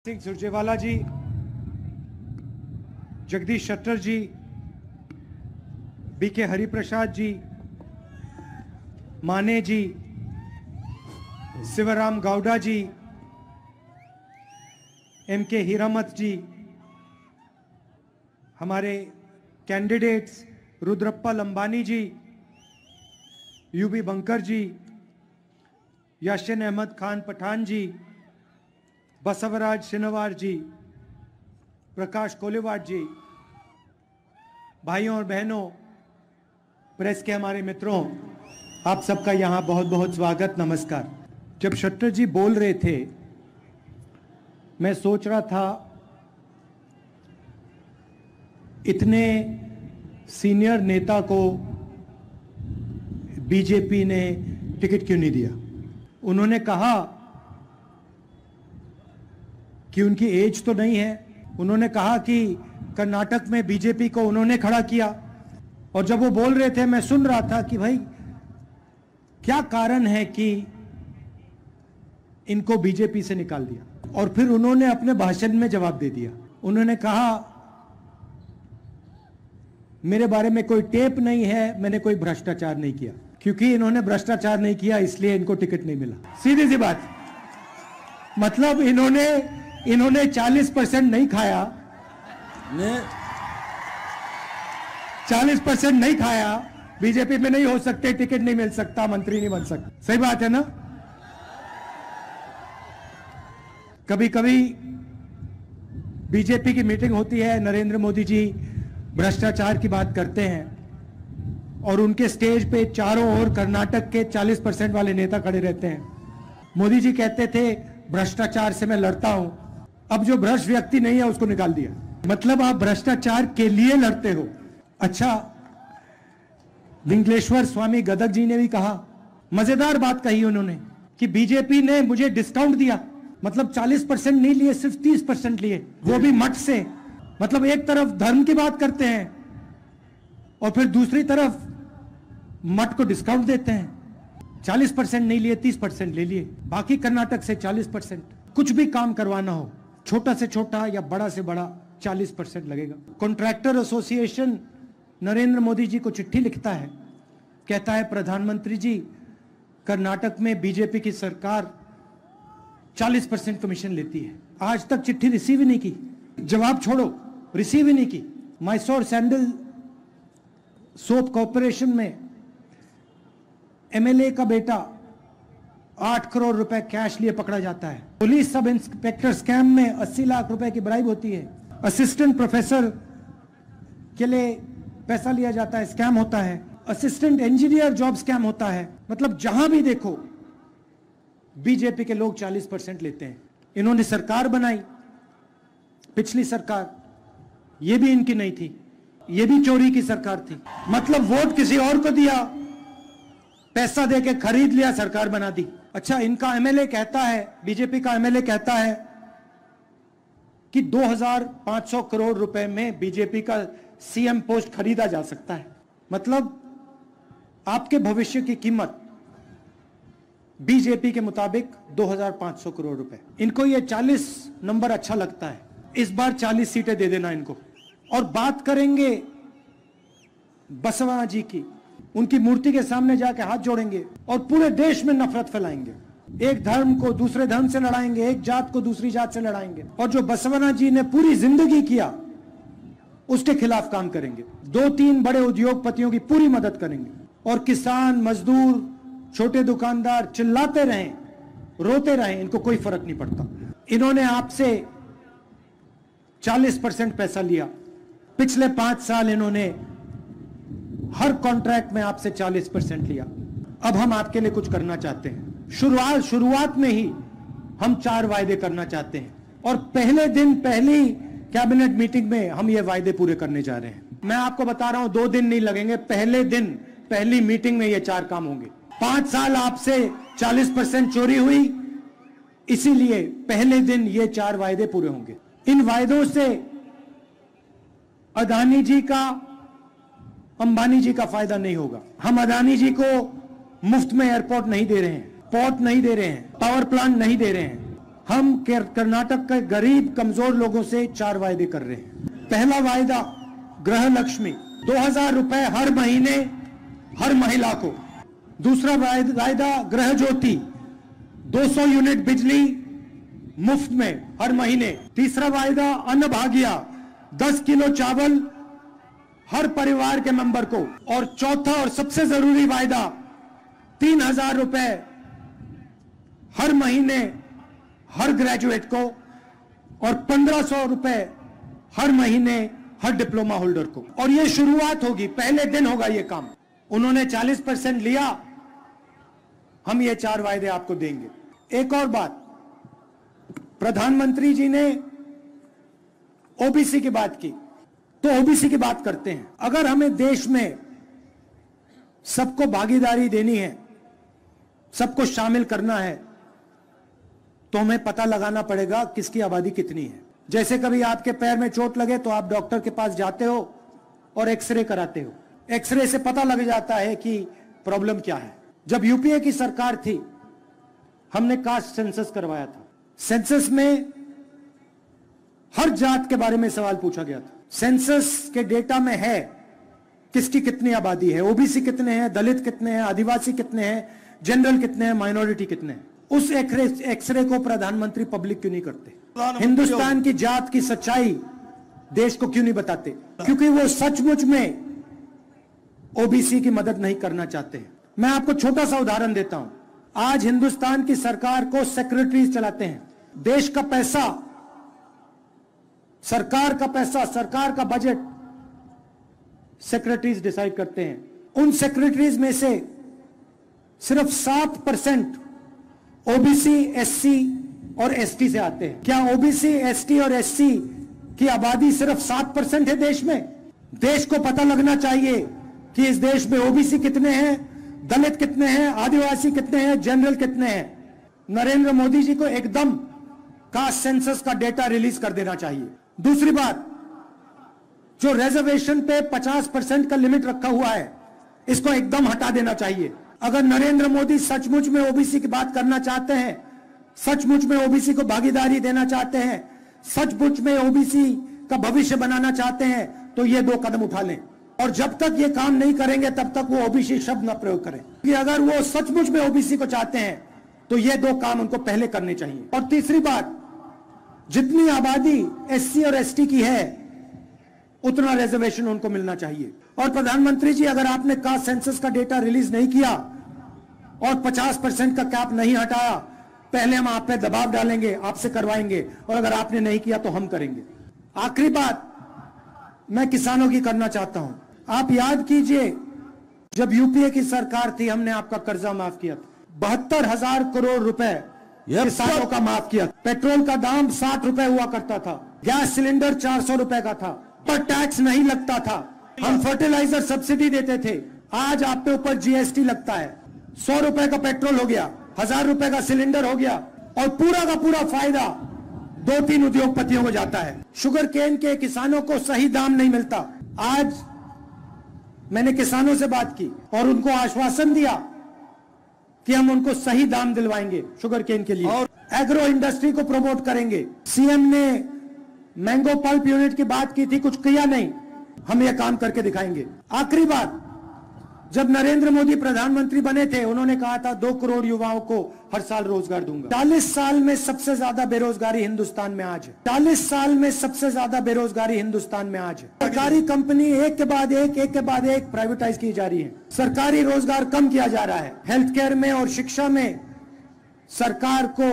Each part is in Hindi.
सिंह सुरजेवाला जी, जगदीश शेट्टर जी, बीके हरिप्रसाद जी, माने जी, शिवराम गौड़ा जी, एमके हीरामत जी, हमारे कैंडिडेट्स रुद्रप्पा लंबानी जी, यूबी बंकर जी, यासिन अहमद खान पठान जी, बसवराज शिनवार जी, प्रकाश कोलिवाड़ जी, भाइयों और बहनों, प्रेस के हमारे मित्रों, आप सबका यहाँ बहुत बहुत स्वागत, नमस्कार। जब शेट्टर जी बोल रहे थे, मैं सोच रहा था इतने सीनियर नेता को बीजेपी ने टिकट क्यों नहीं दिया। उन्होंने कहा कि उनकी एज तो नहीं है। उन्होंने कहा कि कर्नाटक में बीजेपी को उन्होंने खड़ा किया, और जब वो बोल रहे थे मैं सुन रहा था कि भाई क्या कारण है कि इनको बीजेपी से निकाल दिया। और फिर उन्होंने अपने भाषण में जवाब दे दिया। उन्होंने कहा मेरे बारे में कोई टेप नहीं है, मैंने कोई भ्रष्टाचार नहीं किया। क्योंकि इन्होंने भ्रष्टाचार नहीं किया इसलिए इनको टिकट नहीं मिला। सीधी सी बात। मतलब इन्होंने 40% नहीं खाया, 40% नहीं खाया, बीजेपी में नहीं हो सकते, टिकट नहीं मिल सकता, मंत्री नहीं बन सकता। सही बात है ना। कभी कभी बीजेपी की मीटिंग होती है, नरेंद्र मोदी जी भ्रष्टाचार की बात करते हैं और उनके स्टेज पे चारों ओर कर्नाटक के 40% वाले नेता खड़े रहते हैं। मोदी जी कहते थे भ्रष्टाचार से मैं लड़ता हूं, अब जो भ्रष्ट व्यक्ति नहीं है उसको निकाल दिया। मतलब आप भ्रष्टाचार के लिए लड़ते हो। अच्छा, लिंगलेश्वर स्वामी गदग जी ने भी कहा, मजेदार बात कही उन्होंने कि बीजेपी ने मुझे डिस्काउंट दिया। मतलब 40% नहीं लिए, सिर्फ 30% लिए, वो भी मठ से। मतलब एक तरफ धर्म की बात करते हैं और फिर दूसरी तरफ मठ को डिस्काउंट देते हैं। 40% नहीं लिए, 30% ले लिए, बाकी कर्नाटक से 40%। कुछ भी काम करवाना हो, छोटा से छोटा या बड़ा से बड़ा, 40% लगेगा। कॉन्ट्रैक्टर एसोसिएशन नरेंद्र मोदी जी को चिट्ठी लिखता है, कहता है प्रधानमंत्री जी, कर्नाटक में बीजेपी की सरकार 40% कमीशन लेती है। आज तक चिट्ठी रिसीव ही नहीं की, जवाब छोड़ो, रिसीव ही नहीं की। मैसूर सैंडल सोप कॉर्पोरेशन में एमएलए का बेटा 8 करोड़ रुपए कैश लिए पकड़ा जाता है। पुलिस सब इंस्पेक्टर स्कैम में 80 लाख रुपए की ब्राइब होती है। असिस्टेंट प्रोफेसर के लिए पैसा लिया जाता है, स्कैम होता है। असिस्टेंट इंजीनियर जॉब स्कैम होता है। मतलब जहां भी देखो बीजेपी के लोग 40% लेते हैं। इन्होंने सरकार बनाई, पिछली सरकार, ये भी इनकी नहीं थी, ये भी चोरी की सरकार थी। मतलब वोट किसी और को दिया, पैसा देके खरीद लिया, सरकार बना दी। अच्छा, इनका एमएलए कहता है, बीजेपी का एमएलए कहता है कि 2500 करोड़ रुपए में बीजेपी का सीएम पोस्ट खरीदा जा सकता है। मतलब आपके भविष्य की कीमत बीजेपी के मुताबिक 2500 करोड़ रुपए। इनको ये 40 नंबर अच्छा लगता है, इस बार 40 सीटें दे देना इनको। और बात करेंगे बसवा जी की, उनकी मूर्ति के सामने जाके हाथ जोड़ेंगे और पूरे देश में नफरत फैलाएंगे। एक धर्म को दूसरे धर्म से लड़ाएंगे, एक जात को दूसरी जात से लड़ाएंगे। और जो बसवना जी ने पूरी जिंदगी किया उसके खिलाफ काम करेंगे। 2-3 बड़े उद्योगपतियों की पूरी मदद करेंगे। और किसान, मजदूर, छोटे दुकानदार चिल्लाते रहें, रोते रहें, इनको कोई फर्क नहीं पड़ता। इन्होंने आपसे 40% पैसा लिया। पिछले 5 साल इन्होंने हर कॉन्ट्रैक्ट में आपसे 40% लिया। अब हम आपके लिए कुछ करना चाहते हैं। शुरुआत में ही हम 4 वायदे करना चाहते हैं और पहले दिन, पहली कैबिनेट मीटिंग में हम ये वायदे पूरे करने जा रहे हैं। मैं आपको बता रहा हूं, 2 दिन नहीं लगेंगे, पहले दिन, पहली मीटिंग में ये 4 काम होंगे। 5 साल आपसे 40% चोरी हुई, इसीलिए पहले दिन ये 4 वायदे पूरे होंगे। इन वायदों से अदानी जी का, अंबानी जी का फायदा नहीं होगा। हम अदानी जी को मुफ्त में एयरपोर्ट नहीं दे रहे हैं, पोर्ट नहीं दे रहे हैं, पावर प्लांट नहीं दे रहे हैं। हम कर्नाटक के गरीब कमजोर लोगों से 4 वायदे कर रहे हैं। पहला वायदा गृह लक्ष्मी 2000 रुपए हर महीने हर महिला को। दूसरा वायदा गृह ज्योति 200 यूनिट बिजली मुफ्त में हर महीने। तीसरा वायदा अन्न भाग्य 10 किलो चावल हर परिवार के मेंबर को। और चौथा और सबसे जरूरी वायदा 3000 रुपए हर महीने हर ग्रेजुएट को और 1500 रुपए हर महीने हर डिप्लोमा होल्डर को। और यह शुरुआत होगी, पहले दिन होगा यह काम। उन्होंने 40% लिया, हम ये 4 वायदे आपको देंगे। एक और बात, प्रधानमंत्री जी ने ओबीसी की बात की, तो ओबीसी की बात करते हैं। अगर हमें देश में सबको भागीदारी देनी है, सबको शामिल करना है, तो हमें पता लगाना पड़ेगा किसकी आबादी कितनी है। जैसे कभी आपके पैर में चोट लगे तो आप डॉक्टर के पास जाते हो और एक्सरे कराते हो। एक्सरे से पता लग जाता है कि प्रॉब्लम क्या है। जब यूपीए की सरकार थी, हमने कास्ट सेंसस करवाया था। सेंसस में हर जात के बारे में सवाल पूछा गया था। सेंसस के डेटा में है किसकी कितनी आबादी है, ओबीसी कितने हैं, दलित कितने हैं, आदिवासी कितने हैं, जनरल कितने हैं, माइनॉरिटी कितने हैं। उस एक्सरे को प्रधानमंत्री पब्लिक क्यों नहीं करते? हिंदुस्तान की जात की सच्चाई देश को क्यों नहीं बताते? क्योंकि वो सचमुच में ओबीसी की मदद नहीं करना चाहते। मैं आपको छोटा सा उदाहरण देता हूं। आज हिंदुस्तान की सरकार को सेक्रेटरीज चलाते हैं। देश का पैसा, सरकार का पैसा, सरकार का बजट सेक्रेटरीज डिसाइड करते हैं। उन सेक्रेटरीज में से सिर्फ 7% ओबीसी, एससी और एसटी से आते हैं। क्या ओबीसी, एसटी और एससी की आबादी सिर्फ 7% है देश में? देश को पता लगना चाहिए कि इस देश में ओबीसी कितने हैं, दलित कितने हैं, आदिवासी कितने हैं, जनरल कितने हैं। नरेंद्र मोदी जी को एकदम कास्ट सेंसस का डेटा रिलीज कर देना चाहिए। दूसरी बात, जो रिजर्वेशन पे 50% का लिमिट रखा हुआ है, इसको एकदम हटा देना चाहिए। अगर नरेंद्र मोदी सचमुच में ओबीसी की बात करना चाहते हैं, सचमुच में ओबीसी को भागीदारी देना चाहते हैं, सचमुच में ओबीसी का भविष्य बनाना चाहते हैं, तो ये 2 कदम उठा लें। और जब तक ये काम नहीं करेंगे तब तक वो ओबीसी शब्द न प्रयोग करें। कि अगर वो सचमुच में ओबीसी को चाहते हैं तो ये 2 काम उनको पहले करने चाहिए। और तीसरी बात, जितनी आबादी एससी और एसटी की है उतना रिजर्वेशन उनको मिलना चाहिए। और प्रधानमंत्री जी, अगर आपने कास्ट सेंसस का डेटा रिलीज नहीं किया और 50% का कैप नहीं हटाया, पहले हम आप पे दबाव डालेंगे, आपसे करवाएंगे, और अगर आपने नहीं किया तो हम करेंगे। आखिरी बात मैं किसानों की करना चाहता हूं। आप याद कीजिए, जब यूपीए की सरकार थी, हमने आपका कर्जा माफ किया था। 72,000 करोड़ रुपए किसानों का माफ किया। पेट्रोल का दाम 60 रुपए हुआ करता था, गैस सिलेंडर 400 रुपए का था, पर टैक्स नहीं लगता था। हम फर्टिलाइजर सब्सिडी देते थे। आज आप पे ऊपर जीएसटी लगता है। 100 रुपए का पेट्रोल हो गया, 1000 रुपए का सिलेंडर हो गया, और पूरा का पूरा फायदा 2-3 उद्योगपतियों को जाता है। शुगर केन के किसानों को सही दाम नहीं मिलता। आज मैंने किसानों से बात की और उनको आश्वासन दिया कि हम उनको सही दाम दिलवाएंगे शुगर केन के लिए, और एग्रो इंडस्ट्री को प्रमोट करेंगे। सीएम ने मैंगो पल्प यूनिट की बात की थी, कुछ किया नहीं। हम ये काम करके दिखाएंगे। आखिरी बात, जब नरेंद्र मोदी प्रधानमंत्री बने थे, उन्होंने कहा था 2 करोड़ युवाओं को हर साल रोजगार दूंगा। 40 साल में सबसे ज्यादा बेरोजगारी हिंदुस्तान में आज है। 40 साल में सबसे ज्यादा बेरोजगारी हिंदुस्तान में आज है। सरकारी कंपनी एक के बाद एक प्राइवेटाइज की जा रही है। सरकारी रोजगार कम किया जा रहा है। हेल्थ केयर में और शिक्षा में सरकार को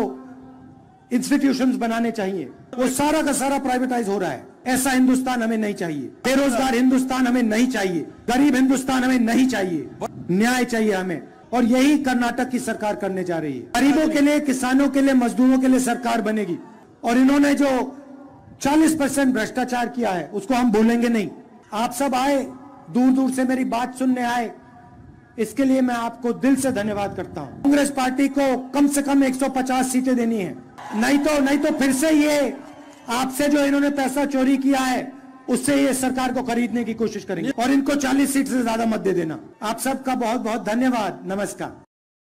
इंस्टीट्यूशंस बनाने चाहिए, वो सारा का सारा प्राइवेटाइज हो रहा है। ऐसा हिंदुस्तान हमें नहीं चाहिए। बेरोजगार हिंदुस्तान हमें नहीं चाहिए। गरीब हिंदुस्तान हमें नहीं चाहिए। न्याय चाहिए हमें, और यही कर्नाटक की सरकार करने जा रही है। गरीबों के लिए, किसानों के लिए, मजदूरों के लिए सरकार बनेगी। और इन्होंने जो 40% भ्रष्टाचार किया है उसको हम भूलेंगे नहीं। आप सब आए, दूर दूर से मेरी बात सुनने आए, इसके लिए मैं आपको दिल से धन्यवाद करता हूं। कांग्रेस पार्टी को कम से कम 150 सीटें देनी है, नहीं तो फिर से ये आपसे जो इन्होंने पैसा चोरी किया है उससे ये सरकार को खरीदने की कोशिश करेंगे, और इनको 40 सीट से ज्यादा मत दे देना। आप सबका बहुत बहुत धन्यवाद। नमस्कार।